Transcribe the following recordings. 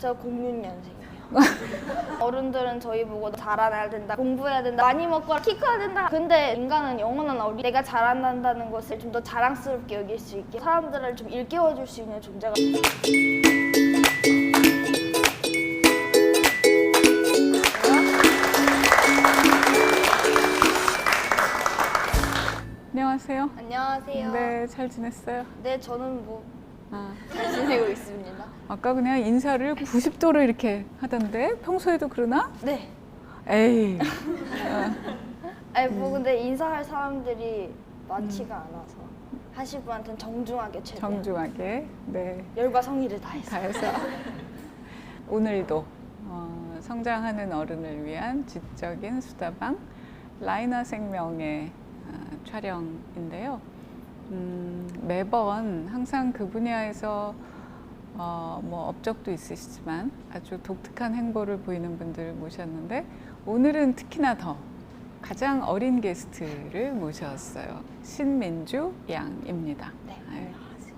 저 06년생이에요. 어른들은 저희 보고 자라나야 된다, 공부해야 된다, 많이 먹고 키 커야 된다. 근데 인간은 영원한 어린, 내가 자란다는 것을 좀 더 자랑스럽게 여길 수 있게 사람들을 좀 일깨워줄 수 있는 존재가. 안녕하세요. 안녕하세요. 네, 잘 지냈어요? 네, 저는 잘 지내고 있습니다. 아까 그냥 인사를 90도로 이렇게 하던데 평소에도 그러나? 네. 에이. 아니 근데 인사할 사람들이 많지가 않아서 하실 분한테는 정중하게 최대한 정중하게. 네. 열과 성의를 다해서. 다해서 오늘도 성장하는 어른을 위한 지적인 수다방 라이나 생명의 촬영인데요. 매번 항상 그 분야에서 뭐 업적도 있으시지만 아주 독특한 행보를 보이는 분들 모셨는데 오늘은 특히나 더 가장 어린 게스트를 모셨어요. 신민주 양입니다. 네. 안녕하세요.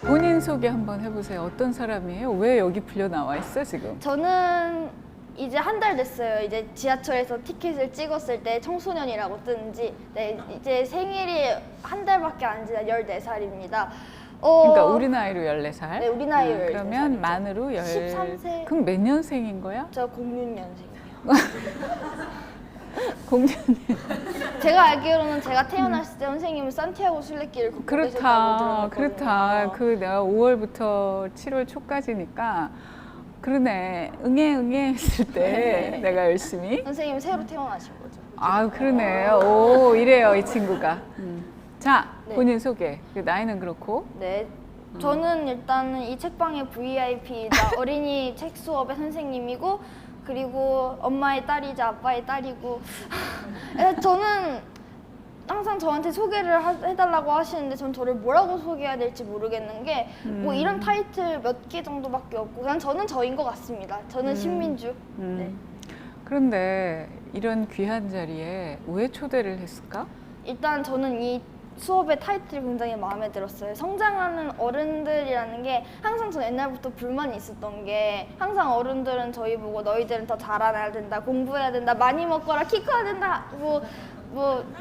본인 소개 한번 해보세요. 어떤 사람이에요? 왜 여기 불려 나와 있어 지금? 저는 이제 한 달 됐어요. 이제 지하철에서 티켓을 찍었을 때 청소년이라고 뜨는지. 네, 이제 생일이 한 달밖에 안 지난 14살입니다. 그러니까 우리 나이로 14살? 네, 우리 나이로 14살 이죠. 그러면 만으로 13세. 그럼 몇 년생인 거야? 저 06년생이에요. 공주님. 제가 알기로는 제가 태어났을 때 선생님은 산티아고 순례길을 걷고 계셨다고 들었거든요. 그렇다. 그 내가 5월부터 7월 초까지니까 그러네. 응애 했을 때 내가 열심히. 선생님 새로 태어나신 거죠. 아, 그러네. 오, 이래요, 이 친구가. 자, 네. 본인 소개. 그 나이는 그렇고. 네. 저는 일단은 이 책방의 VIP이자 어린이 책 수업의 선생님이고, 그리고 엄마의 딸이자 아빠의 딸이고. 저는 항상 저한테 소개를 해달라고 하시는데 전 저를 뭐라고 소개해야 될지 모르겠는 게 뭐 이런 타이틀 몇 개 정도밖에 없고 그냥 저는 저인 것 같습니다. 저는 신민주. 네. 그런데 이런 귀한 자리에 왜 초대를 했을까? 일단 저는 이 수업의 타이틀이 굉장히 마음에 들었어요. 성장하는 어른들이라는 게 항상 저는 옛날부터 불만이 있었던 게 항상 어른들은 저희 보고 너희들은 더 자라나야 된다, 공부해야 된다, 많이 먹거라, 키 커야 된다, 뭐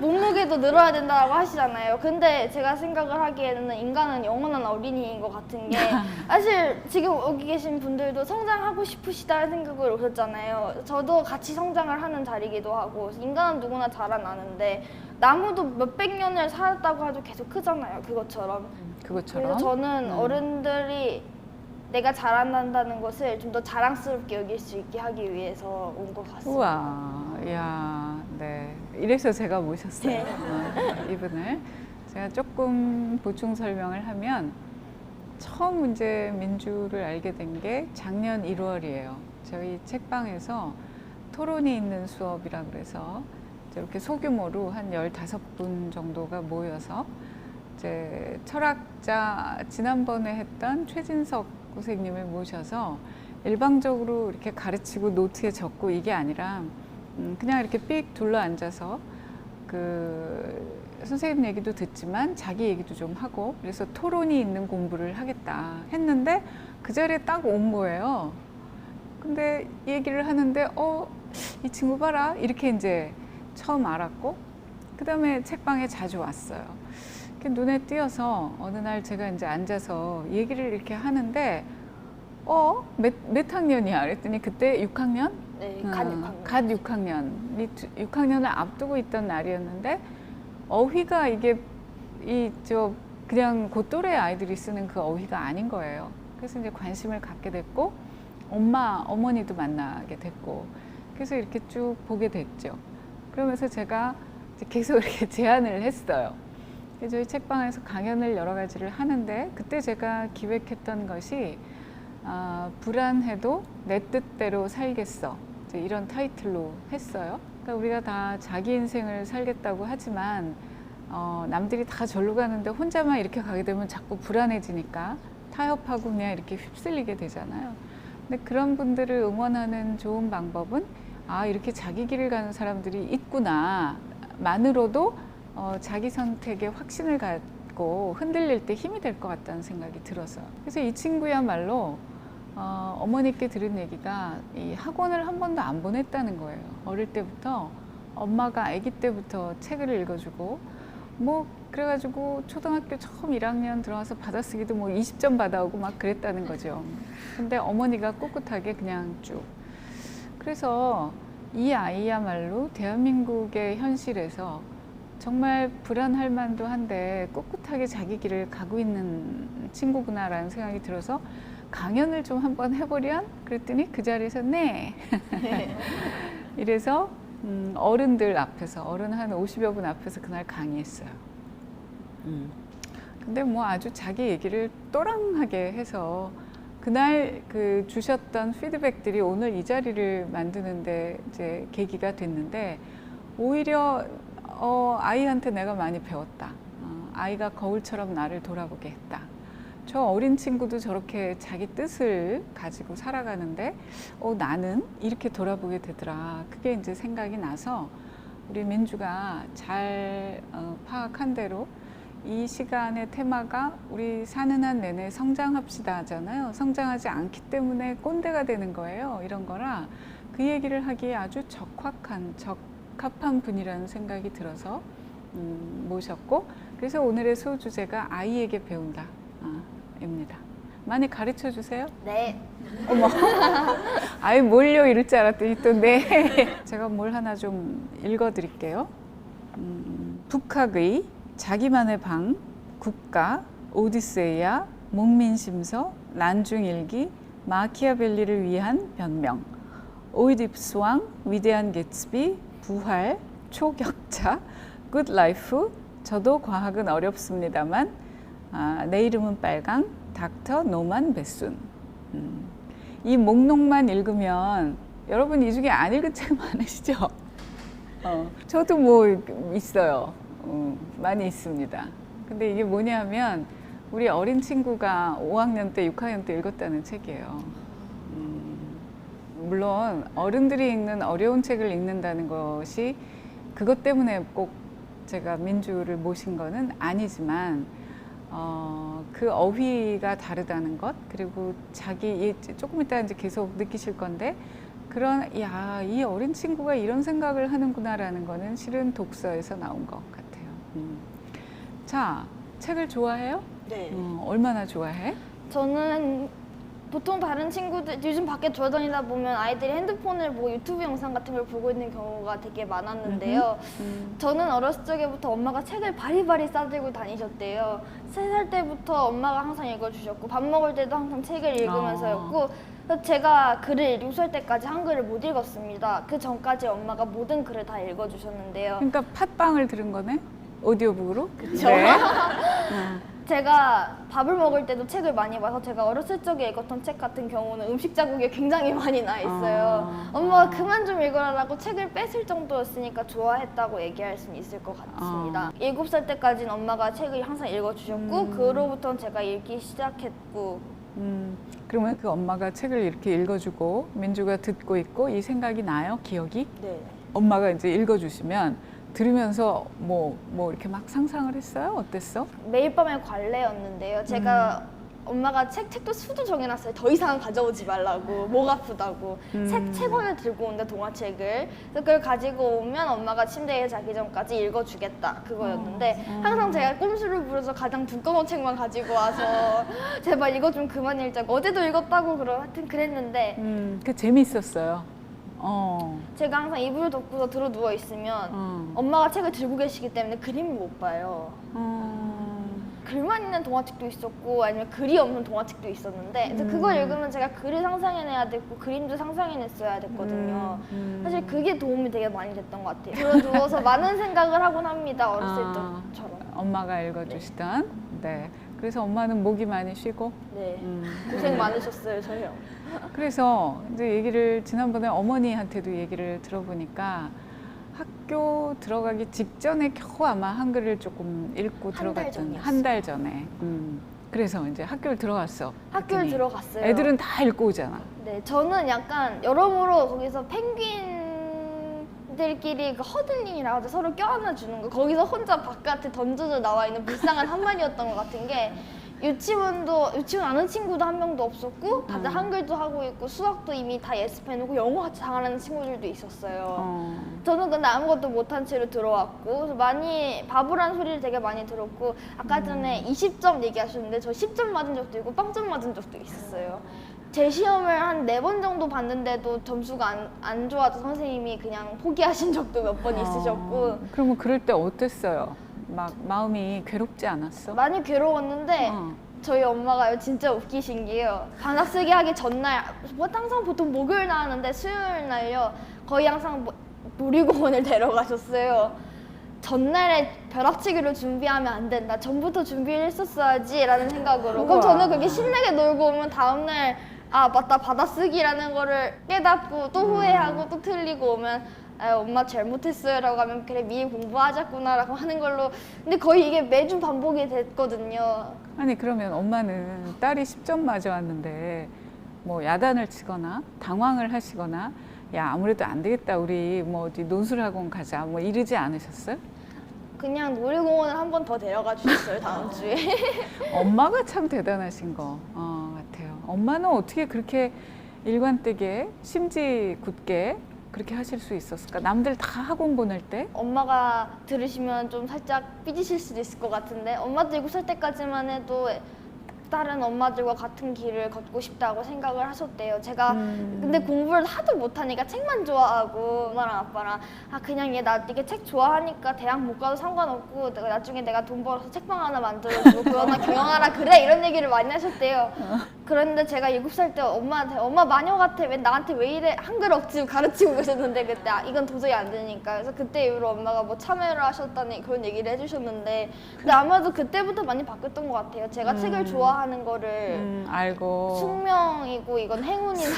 몸무게도 늘어야 된다고 하시잖아요. 근데 제가 생각을 하기에는 인간은 영원한 어린이인 것 같은 게 사실 지금 여기 계신 분들도 성장하고 싶으시다는 생각으로 오셨잖아요. 저도 같이 성장을 하는 자리이기도 하고 인간은 누구나 자라나는데 나무도 몇백 년을 살았다고 해도 계속 크잖아요. 그것처럼. 그래서 저는 어른들이 내가 자란다는 것을 좀 더 자랑스럽게 여길 수 있게 하기 위해서 온 것 같습니다. 우와, 이야, 네. 이래서 제가 모셨어요. 네. 이분을. 제가 조금 보충 설명을 하면 처음 이제 민주를 알게 된 게 작년 1월이에요. 저희 책방에서 토론이 있는 수업이라 그래서 이렇게 소규모로 한 15분 정도가 모여서 이제 철학자 지난번에 했던 최진석 선생님을 모셔서 일방적으로 이렇게 가르치고 노트에 적고 이게 아니라 그냥 이렇게 삑 둘러 앉아서 그 선생님 얘기도 듣지만 자기 얘기도 좀 하고 그래서 토론이 있는 공부를 하겠다 했는데 그 자리에 딱 온 거예요. 근데 얘기를 하는데 이 친구 봐라 이렇게 이제 처음 알았고 그 다음에 책방에 자주 왔어요. 눈에 띄어서 어느 날 제가 이제 앉아서 얘기를 이렇게 하는데 몇 학년이야? 그랬더니 그때 6학년? 네, 갓 6학년. 갓 6학년. 6학년을 앞두고 있던 날이었는데 어휘가 이게 그냥 그 또래 아이들이 쓰는 그 어휘가 아닌 거예요. 그래서 이제 관심을 갖게 됐고 어머니도 만나게 됐고 그래서 이렇게 쭉 보게 됐죠. 그러면서 제가 이제 계속 이렇게 제안을 했어요. 저희 책방에서 강연을 여러 가지를 하는데 그때 제가 기획했던 것이 불안해도 내 뜻대로 살겠어 이런 타이틀로 했어요. 그러니까 우리가 다 자기 인생을 살겠다고 하지만 남들이 다 절로 가는데 혼자만 이렇게 가게 되면 자꾸 불안해지니까 타협하고 그냥 이렇게 휩쓸리게 되잖아요. 근데 그런 분들을 응원하는 좋은 방법은 이렇게 자기 길을 가는 사람들이 있구나 만으로도 자기 선택에 확신을 갖고 흔들릴 때 힘이 될 것 같다는 생각이 들어서. 그래서 이 친구야말로 어머니께 들은 얘기가 이 학원을 한 번도 안 보냈다는 거예요. 어릴 때부터 엄마가 아기 때부터 책을 읽어주고 뭐 그래가지고 초등학교 처음 1학년 들어와서 받아쓰기도 뭐 20점 받아오고 막 그랬다는 거죠. 근데 어머니가 꿋꿋하게 그냥 쭉. 그래서 이 아이야말로 대한민국의 현실에서 정말 불안할 만도 한데 꿋꿋하게 자기 길을 가고 있는 친구구나라는 생각이 들어서 강연을 좀 한번 해보련? 그랬더니 그 자리에서 네. 이래서 어른들 앞에서, 어른 한 50여 분 앞에서 그날 강의했어요. 근데 뭐 아주 자기 얘기를 또랑하게 해서 그날 그 주셨던 피드백들이 오늘 이 자리를 만드는데 이제 계기가 됐는데 오히려 아이한테 내가 많이 배웠다. 아이가 거울처럼 나를 돌아보게 했다. 저 어린 친구도 저렇게 자기 뜻을 가지고 살아가는데 나는 이렇게 돌아보게 되더라. 그게 이제 생각이 나서 우리 민주가 잘 파악한 대로 이 시간의 테마가 우리 사는 한 내내 성장합시다 하잖아요. 성장하지 않기 때문에 꼰대가 되는 거예요. 이런 거라 그 얘기를 하기에 아주 적합한 분이라는 생각이 들어서 모셨고, 그래서 오늘의 소주제가 아이에게 배운다 입니다. 많이 가르쳐 주세요. 네. 어머, 아이 뭘요 이럴 줄 알았더니 또 네. 제가 뭘 하나 좀 읽어드릴게요. 북학의 자기만의 방, 국가, 오디세이아, 목민심서, 난중일기, 마키아벨리를 위한 변명, 오이디푸스 왕, 위대한 개츠비, 부활, 초격차, 굿라이프, 저도 과학은 어렵습니다만, 내 이름은 빨강, 닥터 노만 베순. 이 목록만 읽으면 여러분 이 중에 안 읽은 책 많으시죠? 저도 뭐 있어요. 많이 있습니다. 근데 이게 뭐냐면 우리 어린 친구가 5학년 때, 6학년 때 읽었다는 책이에요. 물론 어른들이 읽는 어려운 책을 읽는다는 것이 그것 때문에 꼭 제가 민주를 모신 거는 아니지만 그 어휘가 다르다는 것, 그리고 자기 조금 이따 이제 계속 느끼실 건데 그런 이 어린 친구가 이런 생각을 하는구나라는 거는 실은 독서에서 나온 것 같아요. 자, 책을 좋아해요? 네. 얼마나 좋아해? 저는 보통 다른 친구들 요즘 밖에 돌아다니다 보면 아이들이 핸드폰을 보고 유튜브 영상 같은 걸 보고 있는 경우가 되게 많았는데요. 저는 어렸을 적에부터 엄마가 책을 바리바리 싸들고 다니셨대요. 3살 때부터 엄마가 항상 읽어주셨고 밥 먹을 때도 항상 책을 읽으면서였고 그래서 제가 글을 6살 때까지 한글을 못 읽었습니다. 그 전까지 엄마가 모든 글을 다 읽어주셨는데요. 그러니까 팟빵을 들은 거네? 오디오북으로? 그쵸. 네. 제가 밥을 먹을 때도 책을 많이 봐서 제가 어렸을 적에 읽었던 책 같은 경우는 음식 자국에 굉장히 많이 나 있어요. 엄마가 그만 좀 읽어라라고 책을 뺏을 정도였으니까 좋아했다고 얘기할 수는 있을 것 같습니다. 7살 때까지는 엄마가 책을 항상 읽어주셨고 그로부터는 제가 읽기 시작했고. 그러면 그 엄마가 책을 이렇게 읽어주고 민주가 듣고 있고 이 생각이 나요? 기억이? 네. 엄마가 이제 읽어주시면 들으면서 뭐 이렇게 막 상상을 했어요? 어땠어? 매일 밤에 관례였는데요. 제가 엄마가 책도 수도 정해놨어요. 더 이상 가져오지 말라고, 목 아프다고. 책 권을 들고 온다, 동화책을. 그래서 그걸 가지고 오면 엄마가 침대에 자기 전까지 읽어주겠다, 그거였는데 항상 제가 꼼수를 부려서 가장 두꺼운 책만 가지고 와서 제발 이거 좀 그만 읽자고. 어제도 읽었다고 하여튼 그랬는데 그 재미있었어요. 제가 항상 이불을 덮고서 들어 누워 있으면 엄마가 책을 들고 계시기 때문에 그림을 못 봐요. 글만 있는 동화책도 있었고 아니면 글이 없는 동화책도 있었는데 그래서 그걸 읽으면 제가 글을 상상해내야 됐고 그림도 상상해냈어야 됐거든요. 사실 그게 도움이 되게 많이 됐던 것 같아요. 들어 누워서 많은 생각을 하곤 합니다. 어렸을 때처럼. 엄마가 읽어주시던. 네. 그래서 엄마는 목이 많이 쉬고. 네. 고생 많으셨어요, 저요. 그래서 이제 얘기를 지난번에 어머니한테도 얘기를 들어보니까 학교 들어가기 직전에 겨우 아마 한글을 조금 읽고 들어갔던 한 달 전에. 그래서 이제 학교를 들어갔어. 학교를 그랬더니 들어갔어요. 애들은 다 읽고 오잖아. 네, 저는 약간 여러모로 거기서 펭귄 들끼리 그 허들링이라고 하죠. 서로 껴안아 주는 거. 거기서 혼자 바깥에 던져져 나와 있는 불쌍한 한 마리였던 것 같은 게 유치원 아는 친구도 한 명도 없었고 다들 한글도 하고 있고 수학도 이미 다 예습해놓고 영어 같이 잘하는 친구들도 있었어요. 저는 근데 아무것도 못한 채로 들어왔고 그래서 많이 바보란 소리를 되게 많이 들었고 아까 전에 20점 얘기하셨는데 저 10점 맞은 적도 있고 0점 맞은 적도 있었어요. 제 시험을 한 4번 정도 봤는데도 점수가 안 좋아서 선생님이 그냥 포기하신 적도 몇 번 있으셨고. 그러면 그럴 때 어땠어요? 막 마음이 괴롭지 않았어? 많이 괴로웠는데 저희 엄마가요 진짜 웃기신 게요. 받아쓰기 하기 전날 항상 보통 목요일 나왔는데 수요일 날요 거의 항상 놀이공원을 데려가셨어요. 전날에 벼락치기로 준비하면 안 된다. 전부터 준비를 했었어야지 라는 생각으로. 그럼 저는 그렇게 신나게 놀고 오면 다음날 아 맞다 받아쓰기라는 거를 깨닫고 또 후회하고 또 틀리고 오면 아, 엄마 잘못했어요 라고 하면 그래 미리 공부하자꾸나 라고 하는 걸로. 근데 거의 이게 매주 반복이 됐거든요. 아니 그러면 엄마는 딸이 10점 맞아왔는데 뭐 야단을 치거나 당황을 하시거나 야 아무래도 안 되겠다 우리 뭐 어디 논술학원 가자 뭐 이러지 않으셨어요? 그냥 놀이공원을 한 번 더 데려가 주셨어요 다음 주에. 엄마가 참 대단하신 거 같아요. 엄마는 어떻게 그렇게 일관되게 심지 굳게 그렇게 하실 수 있었을까? 남들 다 학원 보낼 때? 엄마가 들으시면 좀 살짝 삐지실 수도 있을 것 같은데 엄마도 7살 때까지만 해도 다른 엄마들과 같은 길을 걷고 싶다고 생각을 하셨대요. 제가 근데 공부를 하도 못하니까 책만 좋아하고 엄마랑 아빠랑 아 그냥 이게 책 좋아하니까 대학 못 가도 상관없고 나중에 내가 돈 벌어서 책방 하나 만들어주고 그거나 경영하라 그래 이런 얘기를 많이 하셨대요. 그런데 제가 7살 때 엄마한테 엄마 마녀 같아 왜 나한테 왜 이래 한글 억지로 가르치고 계셨는데 그때 아, 이건 도저히 안 되니까 그래서 그때 이후로 엄마가 뭐 참여를 하셨다니 그런 얘기를 해주셨는데 근데 아마도 그때부터 많이 바뀌었던 것 같아요. 제가 책을 좋아하는 거를 알고 숙명이고 이건 행운이다.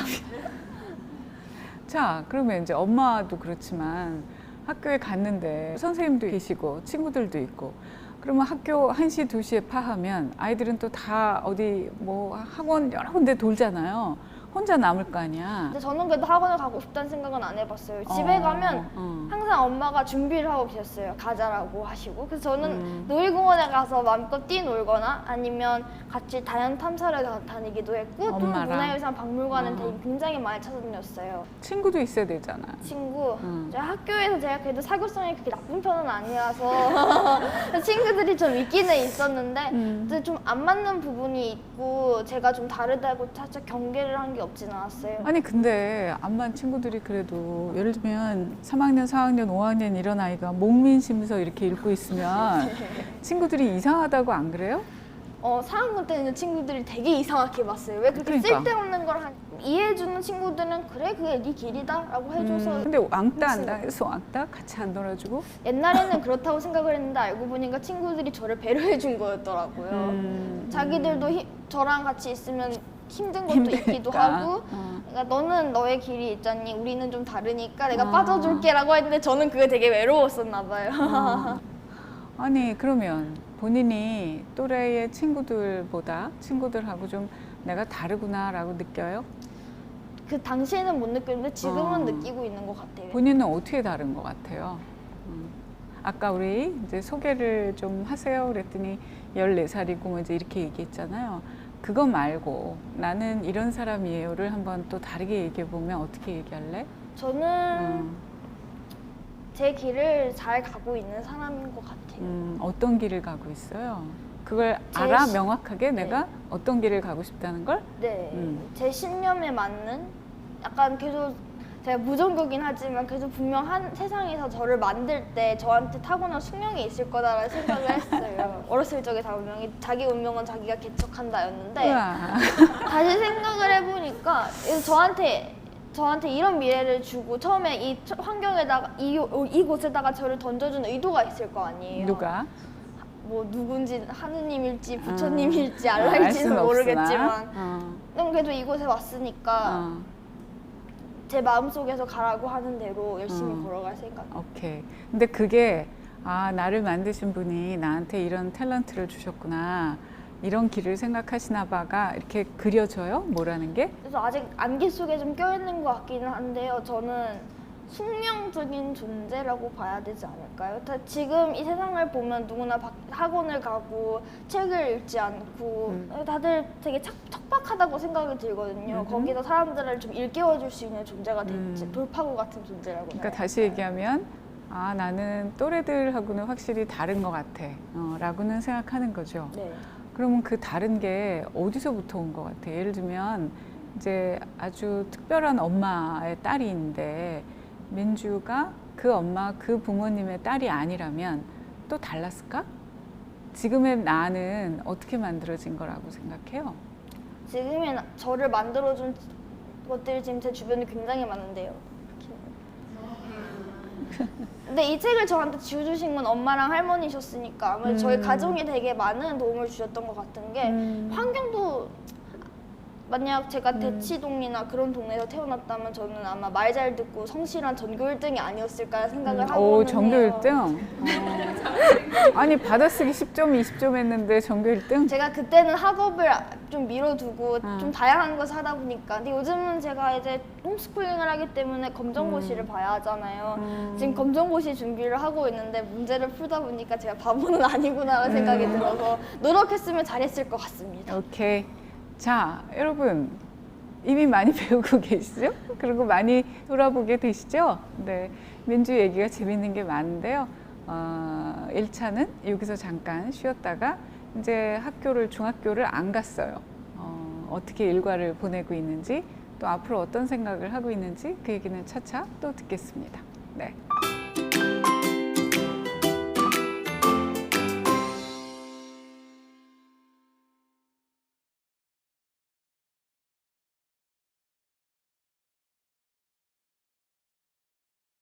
자 그러면 이제 엄마도 그렇지만 학교에 갔는데 선생님도 계시고 친구들도 있고 그러면 학교 1시, 2시에 파하면 아이들은 또 다 어디 뭐 학원 여러 군데 돌잖아요. 혼자 남을 거 아니야. 근데 저는 그래도 학원을 가고 싶다는 생각은 안 해봤어요. 집에 가면 항상 엄마가 준비를 하고 계셨어요. 가자라고 하시고. 그래서 저는 놀이공원에 가서 마음껏 뛰놀거나 아니면 같이 자연 탐사를 다니기도 했고 또 엄마랑. 문화유산 박물관은 되게 굉장히 많이 찾아다녔어요. 친구도 있어야 되잖아. 친구. 제가 학교에서 제가 그래도 사교성이 그렇게 나쁜 편은 아니라서 친구들이 좀 있기는 있었는데 근데 좀 안 맞는 부분이 있고 제가 좀 다르다고 살짝 경계를 한 게 없진 않았어요. 아니 근데 암만 친구들이 그래도 예를 들면 3학년, 4학년, 5학년 이런 아이가 목민심서 이렇게 읽고 있으면 친구들이 이상하다고 안 그래요? 4학년 때 있는 친구들이 되게 이상하게 봤어요. 왜 그렇게 그러니까. 쓸데없는 걸 이해해주는 친구들은 그래 그게 네 길이다 라고 해줘서 근데 왕따 안 그치. 당해서 왕따 같이 안 놀아주고 옛날에는 그렇다고 생각을 했는데 알고 보니까 친구들이 저를 배려해준 거였더라고요. 자기들도 저랑 같이 있으면 힘든 것도 있기도 하고 그러니까 너는 너의 길이 있잖니 우리는 좀 다르니까 내가 빠져줄게 라고 했는데 저는 그게 되게 외로웠었나 봐요. 아니 그러면 본인이 또래의 친구들하고 좀 내가 다르구나 라고 느껴요? 그 당시에는 못 느꼈는데 지금은 느끼고 있는 것 같아요. 본인은 어떻게 다른 것 같아요? 아까 우리 이제 소개를 좀 하세요 그랬더니 14살이고 이제 이렇게 얘기했잖아요. 그거 말고 나는 이런 사람이에요를 한번 또 다르게 얘기해 보면 어떻게 얘기할래? 저는 제 길을 잘 가고 있는 사람인 것 같아요. 어떤 길을 가고 있어요? 그걸 알아 명확하게 네. 내가 어떤 길을 가고 싶다는 걸? 네, 제 신념에 맞는 약간 계속 제가 무정교긴 하지만 그래도 분명 세상에서 저를 만들 때 저한테 타고난 숙명이 있을 거다라는 생각을 했어요. 어렸을 적에 자기 운명은 자기가 개척한다였는데 우와. 다시 생각을 해보니까 저한테 이런 미래를 주고 처음에 이 환경에다가 이곳에다가 저를 던져준 의도가 있을 거 아니에요. 누가? 뭐 누군지 하느님일지 부처님일지 알 알라일지는 수는 모르겠지만 없으나. 그래도 이곳에 왔으니까 제 마음속에서 가라고 하는 대로 열심히 걸어갈 생각. 오케이. 근데 그게 나를 만드신 분이 나한테 이런 탤런트를 주셨구나. 이런 길을 생각하시나 봐가 이렇게 그려져요? 뭐라는 게? 그래서 아직 안개 속에 좀 껴있는 것 같기는 한데요. 저는 숙명적인 존재라고 봐야 되지 않을까요? 지금 이 세상을 보면 누구나 학원을 가고 책을 읽지 않고 다들 되게 척박하다고 생각이 들거든요. 거기서 사람들을 좀 일깨워줄 수 있는 존재가 됐지, 돌파구 같은 존재라고. 그러니까 다시 얘기하면 나는 또래들하고는 확실히 다른 것 같아 라고는 생각하는 거죠. 네. 그러면 그 다른 게 어디서부터 온 것 같아? 예를 들면 이제 아주 특별한 엄마의 딸인데 민주가 그 엄마, 그 부모님의 딸이 아니라면 또 달랐을까? 지금의 나는 어떻게 만들어진 거라고 생각해요? 지금의 저를 만들어준 것들이 지금 제 주변에 굉장히 많은데요. 근데 이 책을 저한테 지어주신 건 엄마랑 할머니셨으니까 아무래도 저희 가정에 되게 많은 도움을 주셨던 것 같은 게 환경도 만약 제가 대치동이나 그런 동네에서 태어났다면 저는 아마 말 잘 듣고 성실한 전교 1등이 아니었을까 생각을 하고는 오, 전교 해요. 1등? 아니 받아쓰기 10점, 20점 했는데 전교 1등? 제가 그때는 학업을 좀 미뤄두고 좀 다양한 것을 하다 보니까 근데 요즘은 제가 이제 홈스쿨링을 하기 때문에 검정고시를 봐야 하잖아요. 지금 검정고시 준비를 하고 있는데 문제를 풀다 보니까 제가 바보는 아니구나 생각이 들어서 노력했으면 잘했을 것 같습니다. 오케이. 자, 여러분 이미 많이 배우고 계시죠? 그리고 많이 돌아보게 되시죠? 네, 민주 얘기가 재밌는 게 많은데요. 1차는 여기서 잠깐 쉬었다가 이제 중학교를 안 갔어요. 어떻게 일과를 보내고 있는지 또 앞으로 어떤 생각을 하고 있는지 그 얘기는 차차 또 듣겠습니다. 네.